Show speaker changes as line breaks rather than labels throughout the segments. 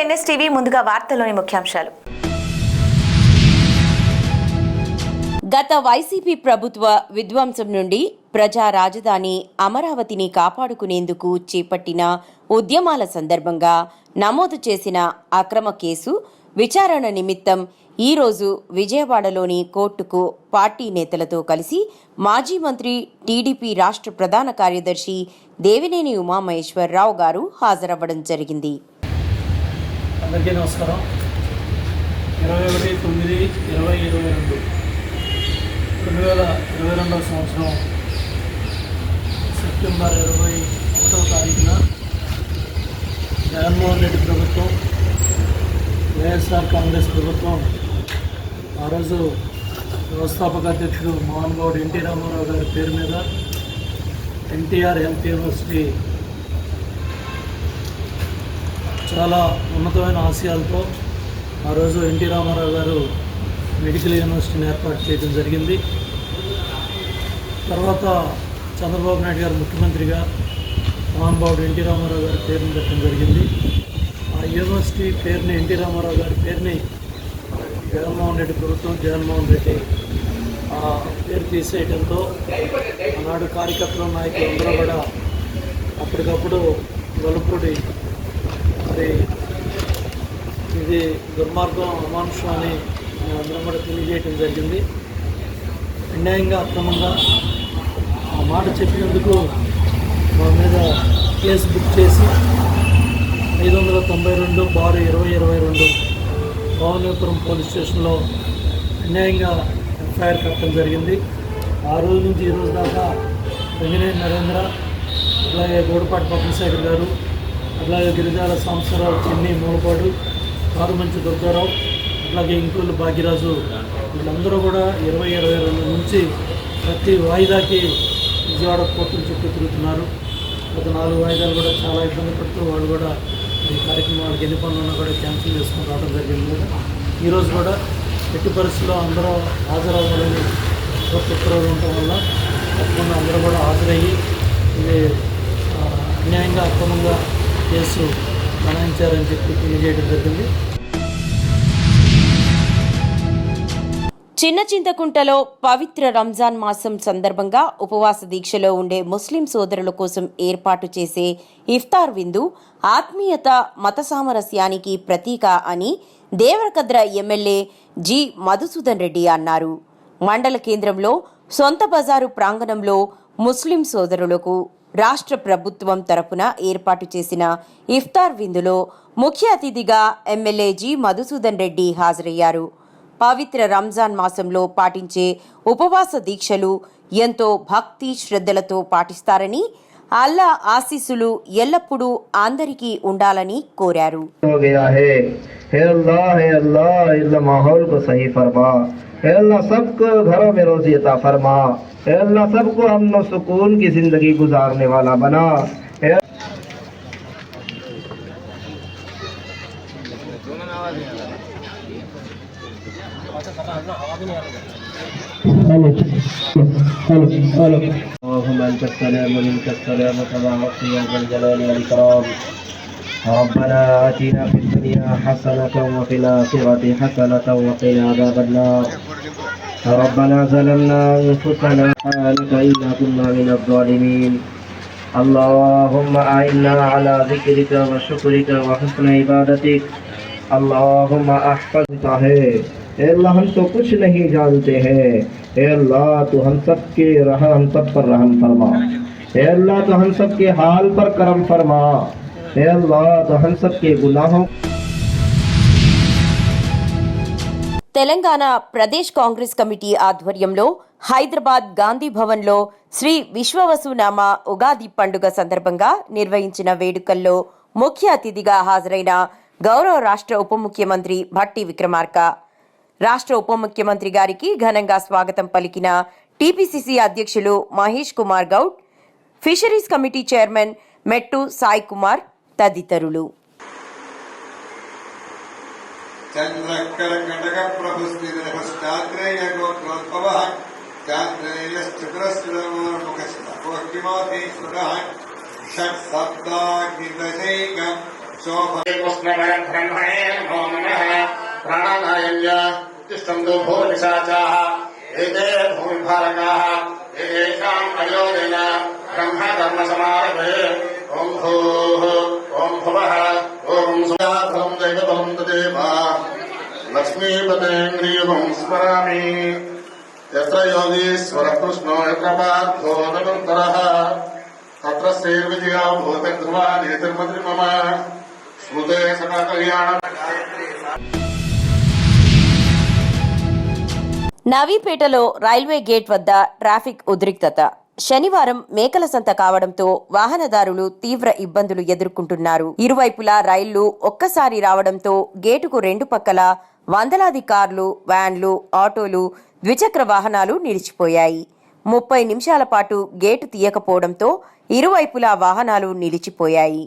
NSTV ముందుగా వార్తల్లోని ముఖ్యాంశాలు.
గత వైసీపీ ప్రభుత్వ విధ్వంసం నుండి ప్రజా రాజధాని అమరావతిని కాపాడుకునేందుకు చేపట్టిన ఉద్యమాల సందర్భంగా నమోదు చేసిన అక్రమ కేసు విచారణ నిమిత్తం ఈరోజు విజయవాడలోని కోర్టుకు పార్టీ నేతలతో కలిసి మాజీ మంత్రి టీడీపీ రాష్ట్ర ప్రధాన కార్యదర్శి దేవినేని ఉమామహేశ్వరరావు గారు హాజరవ్వడం జరిగింది.
అందరికీ నమస్కారం. 21/9/2022 2022 సంవత్సరం సెప్టెంబర్ 21వ తారీఖున జగన్మోహన్ రెడ్డి ప్రభుత్వం, వైఎస్ఆర్ కాంగ్రెస్ ప్రభుత్వం ఆ రోజు వ్యవస్థాపక అధ్యక్షుడు మోహన్ గౌడ్ ఎన్టీ రామారావు గారి పేరు మీద ఎన్టీఆర్ హెల్త్ యూనివర్సిటీ చాలా ఉన్నతమైన ఆశయాలతో ఆ రోజు ఎన్టీ రామారావు గారు మెడికల్ యూనివర్సిటీని ఏర్పాటు చేయడం జరిగింది. తర్వాత చంద్రబాబు నాయుడు గారు ముఖ్యమంత్రిగా మహానుభావుడు ఎన్టీ రామారావు గారి పేరుని పెట్టడం జరిగింది. ఆ యూనివర్సిటీ పేరుని, ఎన్టీ రామారావు గారి పేరుని జగన్మోహన్ రెడ్డి ప్రభుత్వం, జగన్మోహన్ రెడ్డి ఆ పేరు తీసేయడంతో ఆనాడు కార్యకర్తల నాయకులు అందరూ కూడా అప్పటికప్పుడు వెలుపూడి మరి ఇది దుర్మార్గం, అమానుషం అని అందరం కూడా తెలియజేయటం జరిగింది. అన్యాయంగా, అక్రమంగా ఆ మాట చెప్పినందుకు మా మీద కేసు బుక్ చేసి 592/2022 భువనేశ్వరం పోలీస్ స్టేషన్లో అన్యాయంగా ఎఫ్ఐఆర్ కట్టడం జరిగింది. ఆ రోజు నుంచి ఈ రోజు దాకా వెంగనేని నరేంద్ర, అలాగే గోడపాటి పద్మశేఖర్ గారు, అలాగే గిరిజాల సాంబశివరావు, చిన్ని మూలపాడు, కారుమంచి దుర్గారావు, అలాగే ఇంకులు భాగ్యరాజు, వీళ్ళందరూ కూడా 2022 నుంచి ప్రతి వాయిదాకి విజయవాడ కోర్టుల చుట్టూ తిరుగుతున్నారు. గత 4 వాయిదాలు కూడా చాలా ఇబ్బంది పడుతూ వాళ్ళు కూడా ఈ కార్యక్రమం వాళ్ళకి ఎన్ని పనులు ఉన్నా కూడా క్యాన్సిల్ చేసుకుని రావడం జరిగింది. ఈరోజు కూడా ఎట్టి పరిస్థితుల్లో అందరూ హాజరవ్వాలని కోర్టు ఉత్తర్వులు ఉండటం వల్ల తప్పకుండా అందరూ కూడా హాజరయ్యి ఇది అన్యాయంగా, అక్రమంగా కేసు గణించారని చెప్పి తెలియజేయడం జరిగింది.
చిన్న చింతకుంటలో పవిత్ర రంజాన్ మాసం సందర్భంగా ఉపవాస దీక్షలో ఉండే ముస్లిం సోదరుల కోసం ఏర్పాటు చేసే ఇఫ్తార్ విందు ఆత్మీయత, మత సామరస్యానికి ప్రతీక అని దేవరకద్ర ఎమ్మెల్యే జి మధుసూదన్ రెడ్డి అన్నారు. మండల కేంద్రంలో సొంత బజారు ప్రాంగణంలో ముస్లిం సోదరులకు రాష్ట్ర ప్రభుత్వం తరపున ఏర్పాటు చేసిన ఇఫ్తార్ విందులో ముఖ్య అతిథిగా ఎమ్మెల్యే జి మధుసూదన్ రెడ్డి హాజరయ్యారు. పవిత్ర రంజాన్ మాసంలో పాటించే ఉపవాస దీక్షలు ఎంతో భక్తి శ్రద్ధలతో పాటిస్తారని, అల్లా ఆశీస్సులు ఎల్లప్పుడూ అందరికీ ఉండాలని కోరారు.
सबको घरों में रोजी अता फरमा, अल्लाह सबको अमन और सुकून की जिंदगी गुजारने वाला बना. ربنا آتنا في الدنيا حسنة وفي الآخرة حسنة وقنا عذاب النار. ربنا ظلمنا أنفسنا سبحانك إنا كنا من الظالمين. اللهم أعنا على ذكرك وشكرك وحسن عبادتك. اللهم احفظ है अल्लाह, हम तो कुछ नहीं जानते हैं. अल्लाह तो हम सब पर रहम फरमा. अल्लाह तो हम सब के हाल पर करम फरमा. अल्लाह तो हम सब के गुनाहों.
తెలంగాణ ప్రదేశ్ కాంగ్రెస్ కమిటీ ఆధ్వర్యంలో హైదరాబాద్ గాంధీ భవన్లో శ్రీ విశ్వవసునామ ఉగాది పండుగ సందర్భంగా నిర్వహించిన వేడుకల్లో ముఖ్య అతిథిగా హాజరైన గౌరవ రాష్ట్ర ఉప ముఖ్యమంత్రి భట్టి విక్రమార్క, రాష్ట్ర ఉప ముఖ్యమంత్రి గారికి ఘనంగా స్వాగతం పలికిన టీపీసీసీ అధ్యక్షులు Mahesh Kumar Goud, fisheries committee chairman మెట్టు సాయి కుమార్ తదితరులు.
ब्रह्मणे नमो नमः प्राणानायन्य तिष्ठन्तु भूतपिशाचाः एते भूमिभारकाः एतेषाम् अयोदेन ब्रह्मकर्मसमारभे ॐ भूः ॐ भुवः ॐ सुयाफलं दैवबलं तदेव लक्ष्मीपतेन्द्रियं स्मरामि यत्र योगीश्वरः कृष्णो यत्र पार्थो तदन्तरः तत्र श्रीर्विजया भूतध्रुवा नेतिर्मद्रि मम स्मृते सदा कल्याणम्।
నవీపేటలో రైల్వే గేట్ వద్ద ట్రాఫిక్ ఉద్రిక్తత. శనివారం మేకల సంత కావడంతో వాహనదారులు తీవ్ర ఇబ్బందులు ఎదుర్కొంటున్నారు. ఇరువైపులా రైళ్లు ఒక్కసారి రావడంతో గేటుకు రెండు పక్కల వందలాది కార్లు, వ్యాన్లు, ఆటోలు, ద్విచక్ర వాహనాలు నిలిచిపోయాయి. 30 నిమిషాల పాటు గేటు తీయకపోవడంతో ఇరువైపులా వాహనాలు నిలిచిపోయాయి.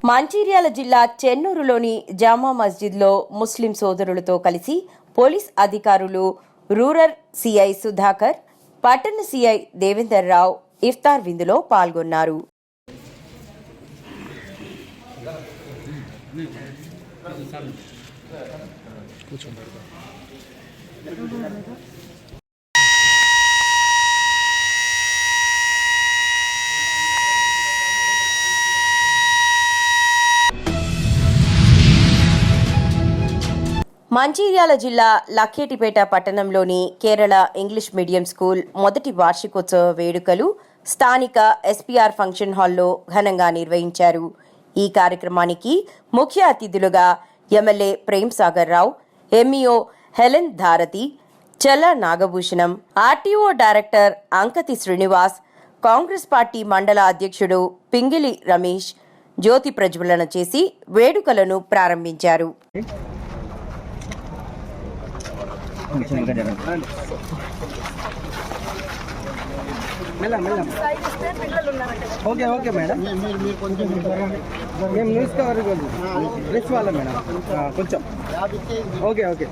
మంచిర్యాల జిల్లా చెన్నూరులోని జామా మస్జిద్లో ముస్లిం సోదరులతో కలిసి పోలీస్ అధికారులు, రూరల్ సిఐ సుధాకర్, పట్టణ సిఐ దేవేందర్ రావు ఇఫ్తార్ విందులో పాల్గొన్నారు. మంచిర్యాల జిల్లా లక్కేటిపేట పట్టణంలోని కేరళ ఇంగ్లీష్ మీడియం స్కూల్ మొదటి వార్షికోత్సవ వేడుకలు స్థానిక ఎస్పీఆర్ ఫంక్షన్ హాల్లో ఘనంగా నిర్వహించారు. ఈ కార్యక్రమానికి ముఖ్య అతిథులుగా ఎమ్మెల్యే ప్రేమ్ సాగర్ రావు, ఎంఈఓ హెలెన్ ధారతి, చల్ల Nagabhushanam, RTO director Ankathi Srinivas, Congress party మండల అధ్యక్షుడు పింగిలి రమేష్ జ్యోతి ప్రజ్వలన చేసి వేడుకలను ప్రారంభించారు.
ఓకే ఓకే మేడం, మేము న్యూస్ కవర్ ప్రెస్ వాళ్ళ మేడం కొంచెం ఓకే ఓకే.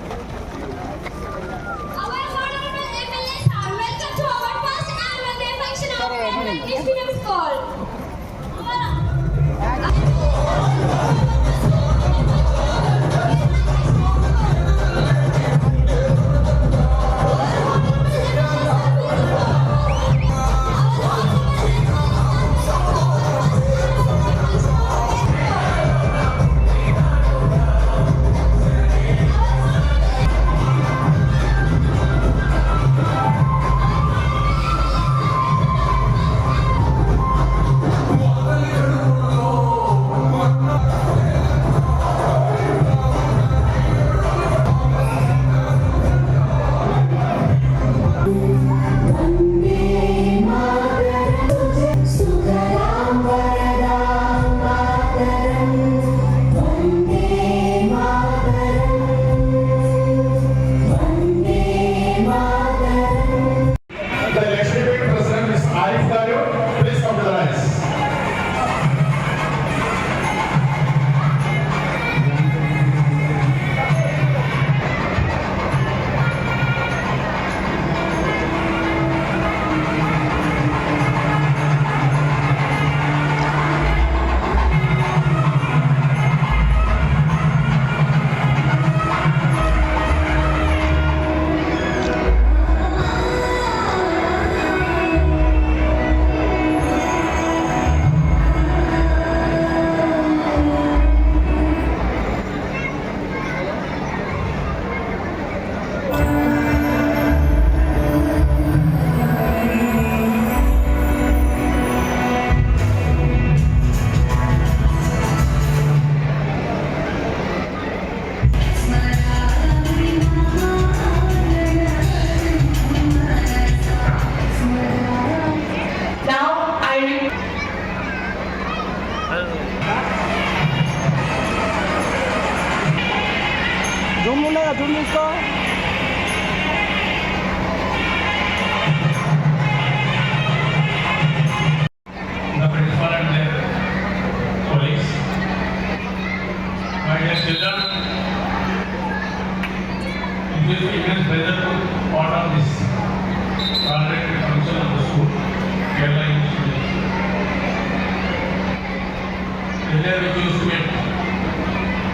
ಎಲ್ಲರೂ ತಿಳಿಸಬೇಕು.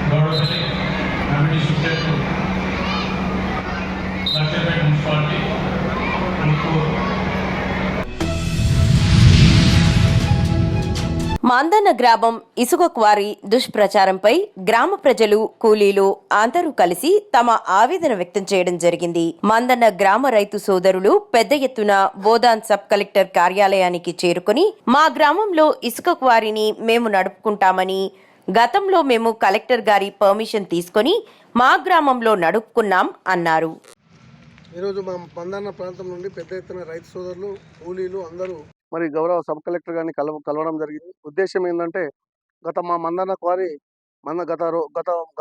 ಗೌರವದಲ್ಲಿ ಕಮಿಟಿ ಸೂಚನೆಗಳು ಲಕ್ಷಪೇಟೆ ಮುನ್ಸಿಪಾಲಿಟಿ ತುಮಕೂರು.
మందన్న గ్రామం ఇసుక క్వారీ దుష్ప్రచారంపై గ్రామ ప్రజలు కూలీలు అందరూ కలిసి తమ ఆవేదన వ్యక్తం చేయడం జరిగింది. మందన్న గ్రామ రైతు సోదరులు పెద్ద ఎత్తున బోధాన్ సబ్ కలెక్టర్ కార్యాలయానికి చేరుకుని మా గ్రామంలో ఇసుక క్వారీని మేము నడుపుకుంటామని, గతంలో మేము కలెక్టర్ గారి పర్మిషన్ తీసుకుని మా గ్రామంలో నడుపుకున్నాం అన్నారు.
ఈరోజు మా మందన్న ప్రాంతం నుండి పెద్ద ఎత్తున రైతు సోదరులు కూలీలు అందరూ మరి గౌరవ సబ్ కలెక్టర్ గారిని కలవడం జరిగింది. ఉద్దేశం ఏంటంటే మా మందన్న క్వారీ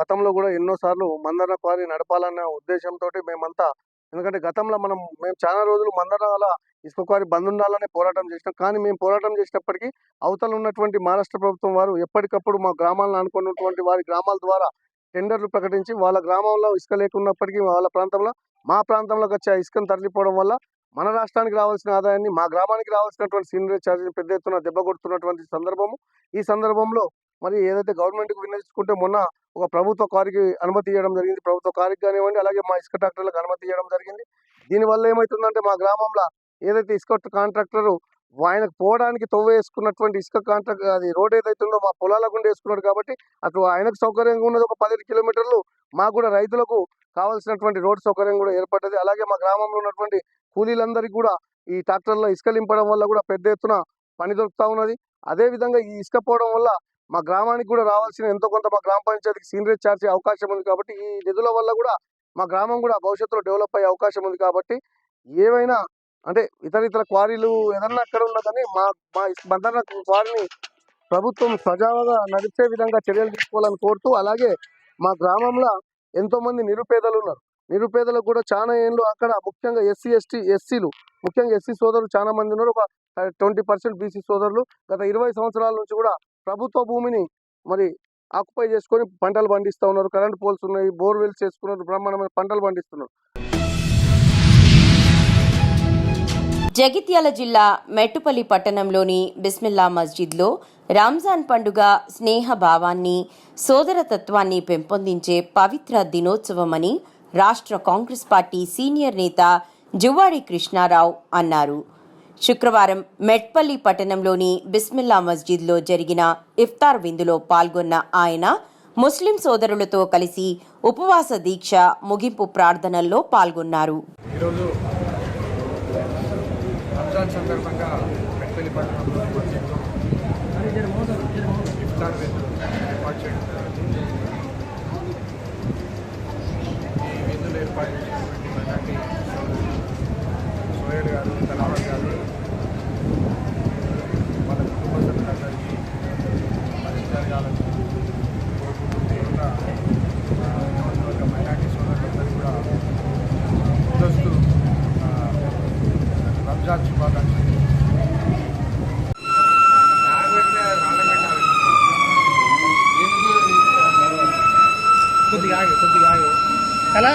గతంలో కూడా ఎన్నోసార్లు మందన్న క్వారీ నడపాలన్న ఉద్దేశంతో మేమంతా, ఎందుకంటే గతంలో మేము చాలా రోజులు మందన్న ఇసుక క్వారీ బంద్ ఉండాలనే పోరాటం చేసినాం. కానీ మేము పోరాటం చేసినప్పటికీ అవతల ఉన్నటువంటి మహారాష్ట్ర ప్రభుత్వం వారు ఎప్పటికప్పుడు మా గ్రామాలను అనుకున్నటువంటి వారి గ్రామాల ద్వారా టెండర్లు ప్రకటించి వాళ్ళ గ్రామంలో ఇసుక లేకున్నప్పటికీ వాళ్ళ ప్రాంతంలో మా ప్రాంతంలోకి వచ్చే ఇసుకను తరలిపోవడం వల్ల మన రాష్ట్రానికి రావాల్సిన ఆదాయాన్ని, మా గ్రామానికి రావాల్సినటువంటి సీనియర్ ఛార్జీని పెద్ద ఎత్తున దెబ్బ కొడుతున్నటువంటి సందర్భము. ఈ సందర్భంలో మరి ఏదైతే గవర్నమెంట్కి విన్నవించుకుంటే మొన్న ఒక ప్రభుత్వ కారుకి అనుమతి ఇవ్వడం జరిగింది. ప్రభుత్వ కారుకి కానివ్వండి, అలాగే మా ఇసుక ట్రాక్టర్లకు అనుమతి ఇవ్వడం జరిగింది. దీనివల్ల ఏమవుతుందంటే మా గ్రామంలో ఏదైతే ఇసుక కాంట్రాక్టరు ఆయనకు పోవడానికి తవ్వ వేసుకున్నటువంటి ఇసుక కాంట్రాక్ట్ అది రోడ్ ఏదైతే ఉందో మా పొలాల గుండా వేసుకున్నాడు కాబట్టి అటు ఆయనకు సౌకర్యంగా ఉన్నది ఒక 15 కిలోమీటర్లు, మాకు కూడా రైతులకు కావాల్సినటువంటి రోడ్ సౌకర్యం కూడా ఏర్పడ్డది. అలాగే మా గ్రామంలో ఉన్నటువంటి కూలీలందరికీ కూడా ఈ ట్రాక్టర్లో ఇసుక నింపడం వల్ల కూడా పెద్ద ఎత్తున పని దొరుకుతా ఉన్నది. అదేవిధంగా ఈ ఇసుక పోవడం వల్ల మా గ్రామానికి కూడా రావాల్సిన ఎంతో కొంత మా గ్రామ పంచాయతీకి సీనియర్ ఛార్జ్ అవకాశం ఉంది. కాబట్టి ఈ నిధుల వల్ల కూడా మా గ్రామం కూడా భవిష్యత్తులో డెవలప్ అయ్యే అవకాశం ఉంది. కాబట్టి ఏవైనా అంటే ఇతర క్వారీలు ఏదన్నా అక్కడ ఉన్నా కానీ మా మందన్న క్వారీని ప్రభుత్వం సజావుగా నడిచే విధంగా చర్యలు తీసుకోవాలని కోరుతూ, అలాగే మా గ్రామంలో ఎంతో మంది నిరుపేదలు ఉన్నారు. నిరుపేదలకు కూడా చాలా ఏళ్ళు అక్కడ ముఖ్యంగా ఎస్సీలు ముఖ్యంగా ఎస్సీ సోదరులు చాలా మంది ఉన్నారు. ఒక 20% బీసీ సోదరులు గత 20 సంవత్సరాల నుంచి కూడా ప్రభుత్వ భూమిని మరి ఆక్యుపై చేసుకొని పంటలు పండిస్తూ ఉన్నారు. కరెంట్ పోల్స్ ఉన్నాయి, బోర్వెల్స్ చేసుకున్నారు, బ్రహ్మాండమైన పంటలు పండిస్తున్నారు.
జగిత్యాల జిల్లా మెట్టుపల్లి పట్టణంలోని బిస్మిల్లా మస్జిద్లో రంజాన్ పండుగ స్నేహభావాన్ని, సోదరతత్వాన్ని పెంపొందించే పవిత్ర దినోత్సవమని రాష్ట్ర కాంగ్రెస్ పార్టీ సీనియర్ నేత జువ్వాడి కృష్ణారావు అన్నారు. శుక్రవారం మెట్పల్లి పట్టణంలోని బిస్మిల్లా మస్జిద్లో జరిగిన ఇఫ్తార్ విందులో పాల్గొన్న ఆయన ముస్లిం సోదరులతో కలిసి ఉపవాస దీక్ష ముగింపు ప్రార్థనల్లో పాల్గొన్నారు.
రంజాన్ సందర్భంగా మెట్పల్లి పట్టణంలో ఇఫ్తార్ విందు ఏర్పాటు చేయడం జరిగింది. ఈ విందులు ఏర్పాటు చేసినటువంటి మైనార్టీ సోయల్ గారు, తలావత్ గారు, వాళ్ళ కుటుంబ సభ్యులందరికీ మంచి జరగాలని కోరుకుంటూ మైనార్టీ సోదరులందరూ కూడా ముందస్తు రంజాన్ శుభాకాంక్షలు. కొద్దిగా ఆగి అలా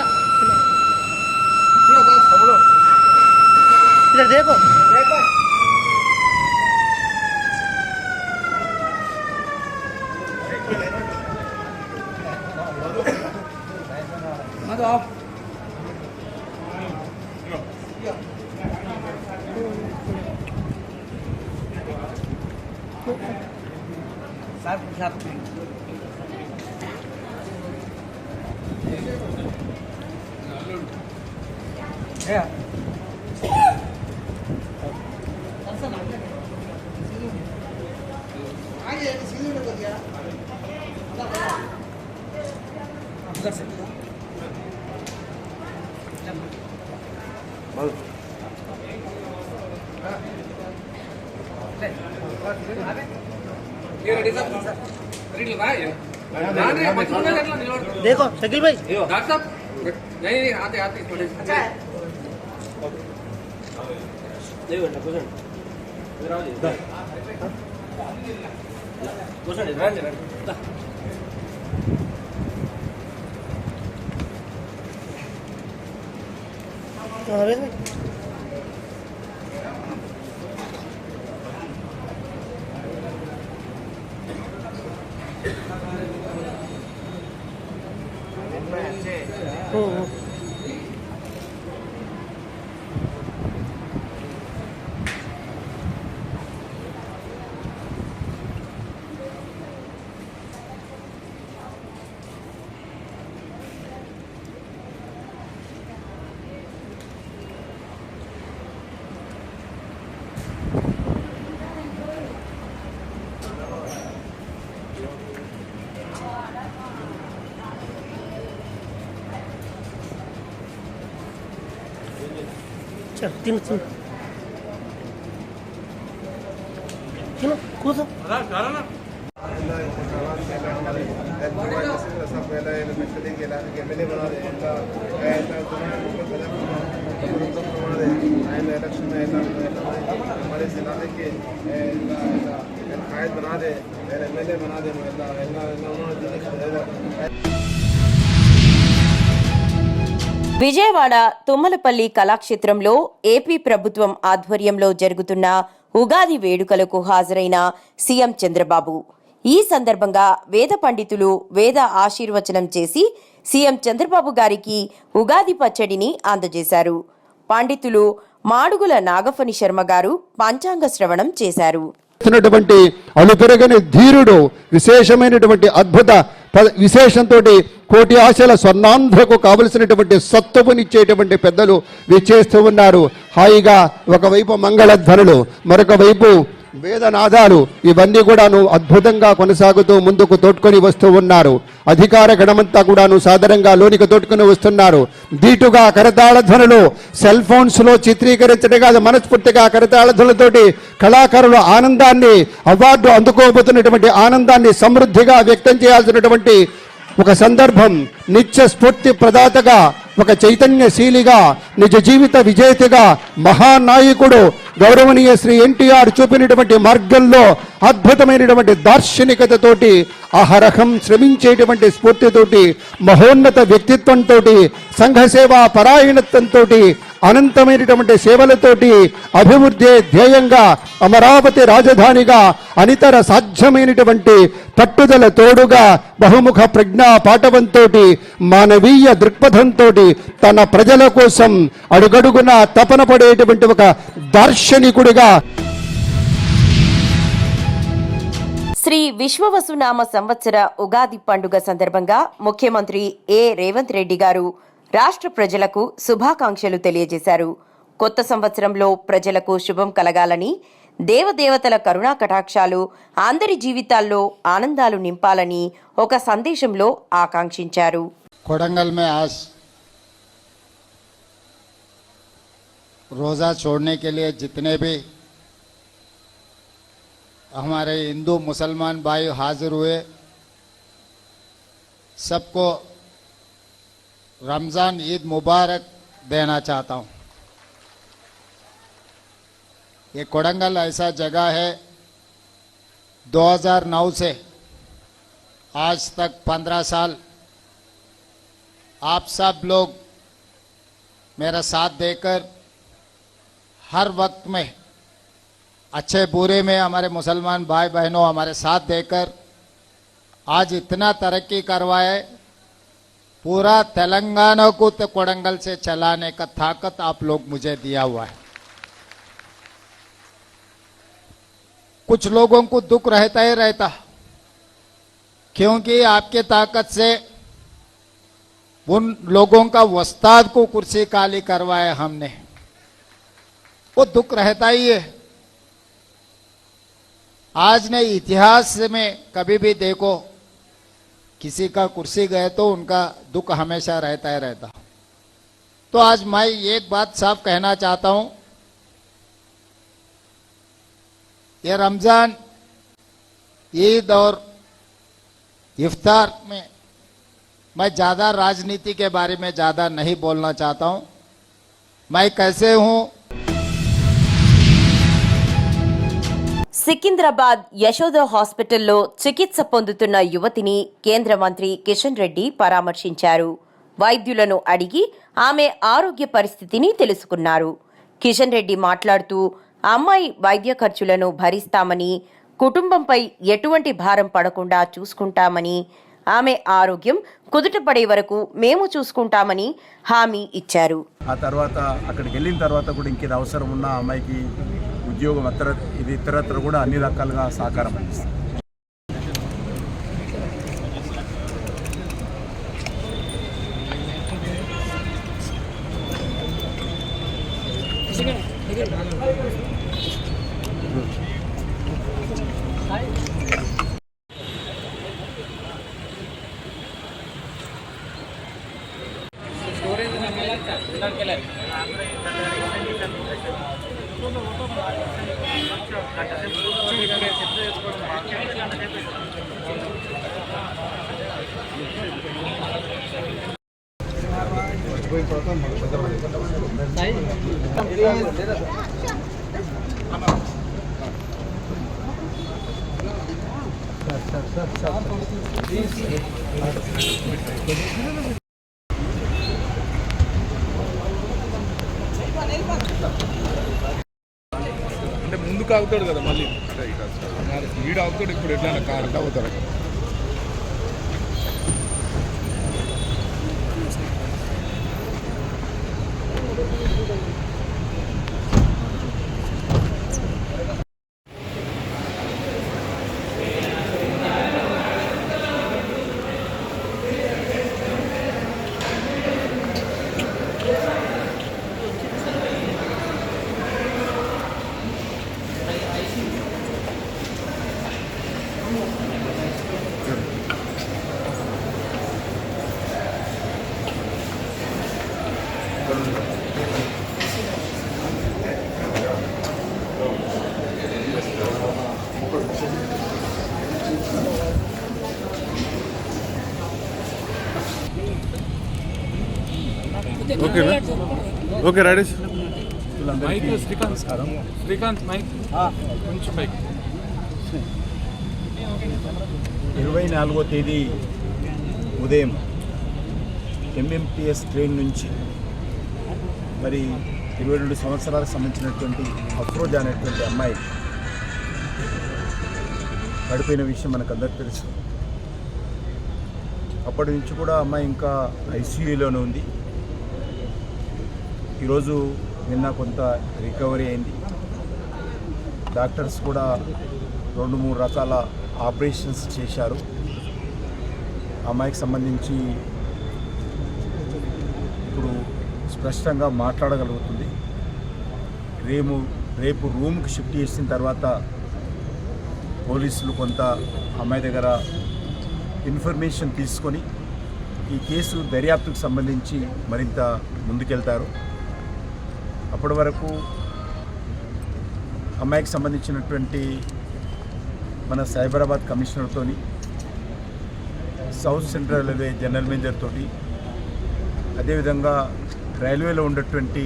इधर देखो देखो शकील भाई डॉक्टर साहब नहीं आते थोड़े
విజయవాడ తుమ్మలపల్లి కళాక్షేత్రంలో ఏపీ ప్రభుత్వం ఆధ్వర్యంలో జరుగుతున్న ఉగాది వేడుకలకు హాజరైన సీఎం చంద్రబాబు ఈ సందర్భంగా వేద పండితులు వేద ఆశీర్వచనం చేసి సీఎం చంద్రబాబు గారికి ఉగాది పచ్చడిని అందజేశారు. పండితులు మాడుగుల నాగఫణి శర్మ గారు పంచాంగ శ్రవణం చేశారు.
అలుపెరగని ధీరుడు, విశేషమైనటువంటి అద్భుత విశేషంతో కోటి ఆశల స్వర్ణాంధ్రకు కావలసినటువంటి సత్తుపునిచ్చేటువంటి పెద్దలు విచ్చేస్తూ ఉన్నారు. హాయిగా ఒకవైపు మంగళధ్వనులు, మరొక వైపు వేదనాదాలు, ఇవన్నీ కూడాను అద్భుతంగా కొనసాగుతూ ముందుకు తోడ్కొని వస్తూ ఉన్నారు. అధికార గణమంతా కూడాను సాధారణంగా లోనికి తోడ్కొని వస్తున్నారు. దీటుగా కరతాళ ధ్వనులు సెల్ ఫోన్స్ లో చిత్రీకరించడం కాదు, మనస్ఫూర్తిగా కరతాళ ధ్వనులతోటి కళాకారుల ఆనందాన్ని, అవార్డు అందుకోబోతున్నటువంటి ఆనందాన్ని సమృద్ధిగా వ్యక్తం చేయాల్సినటువంటి ఒక సందర్భం. నిత్య స్ఫూర్తి ప్రదాతగా, ఒక చైతన్యశీలిగా, నిజ జీవిత విజేతగా మహానాయకుడు గౌరవనీయ శ్రీ ఎన్టీఆర్ చూపినటువంటి మార్గంలో అద్భుతమైనటువంటి దార్శనికతతోటి, అహరహం శ్రమించేటువంటి స్ఫూర్తితోటి, మహోన్నత వ్యక్తిత్వంతో, సంఘసేవా పరాయణత్వంతో, అనంతమైనటువంటి సేవలతోటి అభివృద్ధి ధ్యేయంగా అమరావతి రాజధానిగా అనితర సాధ్యమైనటువంటి పట్టుదల తోడుగా బహుముఖ ప్రజ్ఞా పాటవంతో మానవీయ దృక్పథంతో తన ప్రజల కోసం అడుగడుగున తపన పడేటువంటి ఒక దార్శనికుడిగా
శ్రీ విశ్వవసునామ సంవత్సర ఉగాది పండుగ సందర్భంగా ముఖ్యమంత్రి రేవంత్ రెడ్డి గారు రాష్ట్ర ప్రజలకు శుభాకాంక్షలు తెలియజేశారు. కొత్త సంవత్సరంలో ప్రజలకు శుభం కలగాలని, దేవదేవతల కరుణా కటాక్షాలు అందరి జీవితాల్లో ఆనందాలు నింపాలని ఒక సందేశంలో ఆకాంక్షించారు.
कोडंगल में आज रोज़ा छोड़ने के लिए जितने भी हमारे हिंदू मुसलमान भाई हाजिर हुए, सबको रमज़ान ईद मुबारक देना चाहता हूँ। ये कोडंगल ऐसा जगह है, 2009 से आज तक 15 साल आप सब लोग मेरा साथ देकर हर वक्त में अच्छे बुरे में हमारे मुसलमान भाई बहनों हमारे साथ देकर आज इतना तरक्की करवाए, पूरा तेलंगाना को तो कोडंगल से चलाने का ताकत आप लोग मुझे दिया हुआ है। कुछ लोगों को दुख रहता ही रहता, क्योंकि आपके ताकत से उन लोगों का वस्ताद को कुर्सी काली करवाए हमने, वो दुख रहता ही है। आज ने इतिहास में कभी भी देखो किसी का कुर्सी गए तो उनका दुख हमेशा रहता ही रहता। तो आज मैं एक बात साफ कहना चाहता हूं, ये रमजान ईद और इफ्तार में मैं ज़्यादा राजनीति के बारे में ज़्यादा नहीं बोलना चाहता हूं। मैं कैसे हूं,
సికింద్రాబాద్ యశోద హాస్పిటల్లో చికిత్స పొందుతున్న యువతిని కేంద్ర మంత్రి కిషన్ రెడ్డి పరామర్శించారు. వైద్యులను అడిగి ఆమె ఆరోగ్య పరిస్థితిని తెలుసుకున్నారు. కిషన్ రెడ్డి మాట్లాడుతూ అమ్మాయి వైద్య ఖర్చులను భరిస్తామని, కుటుంబంపై ఎటువంటి భారం పడకుండా చూసుకుంటామని, ఆమె ఆరోగ్యం కుదుటపడే వరకు మేము చూసుకుంటామని హామీ ఇచ్చారు.
ఆ తర్వాత అక్కడికి వెళ్ళిన తర్వాత కూడా ఇంకేది అవసరం ఉన్న అమ్మాయికి ఉద్యోగం ఇతరత్ర కూడా అన్ని రకాలుగా సహకారం అందిస్తుంది.
అంటే ముందుకు ఆగుతాడు కదా, మళ్ళీ వీడు ఆగుతాడు. ఇప్పుడు ఎట్లా కారు అవుతాడు. ఓకేనా? ఓకే రాడేష్. శ్రీకాంత్ మైక్ కొంచెం పైకి.
24వ తేదీ ఉదయం ఎంఎంటీఎస్ ట్రైన్ నుంచి మరి 22 సంవత్సరాలకు సంబంధించినటువంటి అఫ్రోజా అనేటువంటి అమ్మాయి పడిపోయిన విషయం మనకు అందరికీ తెలుసు. అప్పటి నుంచి కూడా అమ్మాయి ఇంకా ఐసీయూలోనే ఉంది. ఈరోజు నిన్న కొంత రికవరీ అయింది. డాక్టర్స్ కూడా 2-3 రకాల ఆపరేషన్స్ చేశారు. అమ్మాయికి సంబంధించి ఇప్పుడు స్పష్టంగా మాట్లాడగలుగుతుంది. రేపు రూమ్కి షిఫ్ట్ చేసిన తర్వాత పోలీసులు కొంత అమ్మాయి దగ్గర ఇన్ఫర్మేషన్ తీసుకొని ఈ కేసు దర్యాప్తుకు సంబంధించి మరింత ముందుకెళ్తారు. అప్పటి వరకు అమ్మాయికి సంబంధించినటువంటి మన సైబరాబాద్ కమిషనర్తో, South Central Railway General Manager తోటి, అదేవిధంగా రైల్వేలో ఉన్నటువంటి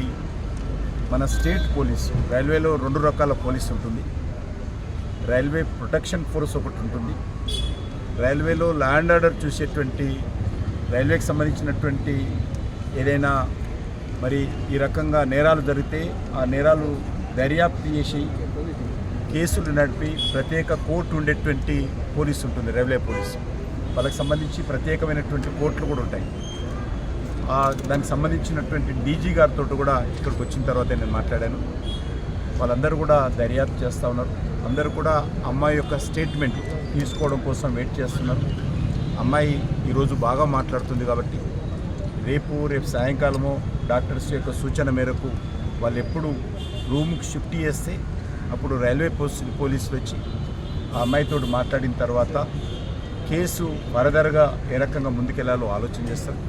మన స్టేట్ పోలీసు, రైల్వేలో 2 రకాల పోలీసు ఉంటుంది. రైల్వే ప్రొటెక్షన్ ఫోర్స్ ఒకటి ఉంటుంది. రైల్వేలో ల్యాండ్ ఆర్డర్ చూసేటువంటి, రైల్వేకి సంబంధించినటువంటి ఏదైనా మరి ఈ రకంగా నేరాలు జరిగితే ఆ నేరాలు దర్యాప్తు చేసి కేసులు నడిపి ప్రత్యేక కోర్టు ఉండేటువంటి పోలీసు ఉంటుంది, రైల్వే పోలీసు. వాళ్ళకి సంబంధించి ప్రత్యేకమైనటువంటి కోర్టులు కూడా ఉంటాయి. దానికి సంబంధించినటువంటి డీజీ గారితో కూడా ఇక్కడికి వచ్చిన తర్వాత నేను మాట్లాడాను. వాళ్ళందరూ కూడా దర్యాప్తు చేస్తూ ఉన్నారు. అందరూ కూడా అమ్మాయి యొక్క స్టేట్మెంట్ తీసుకోవడం కోసం వెయిట్ చేస్తున్నారు. అమ్మాయి ఈరోజు బాగా మాట్లాడుతుంది కాబట్టి రేపు సాయంకాలమో డాక్టర్స్ యొక్క సూచన మేరకు వాళ్ళు ఎప్పుడు రూమ్కి షిఫ్ట్ చేస్తే అప్పుడు రైల్వే పోలీసులు వచ్చి ఆ అమ్మాయితో మాట్లాడిన తర్వాత కేసు ఫర్దర్గా ఏ రకంగా ముందుకెళ్లాలో ఆలోచన చేస్తారు.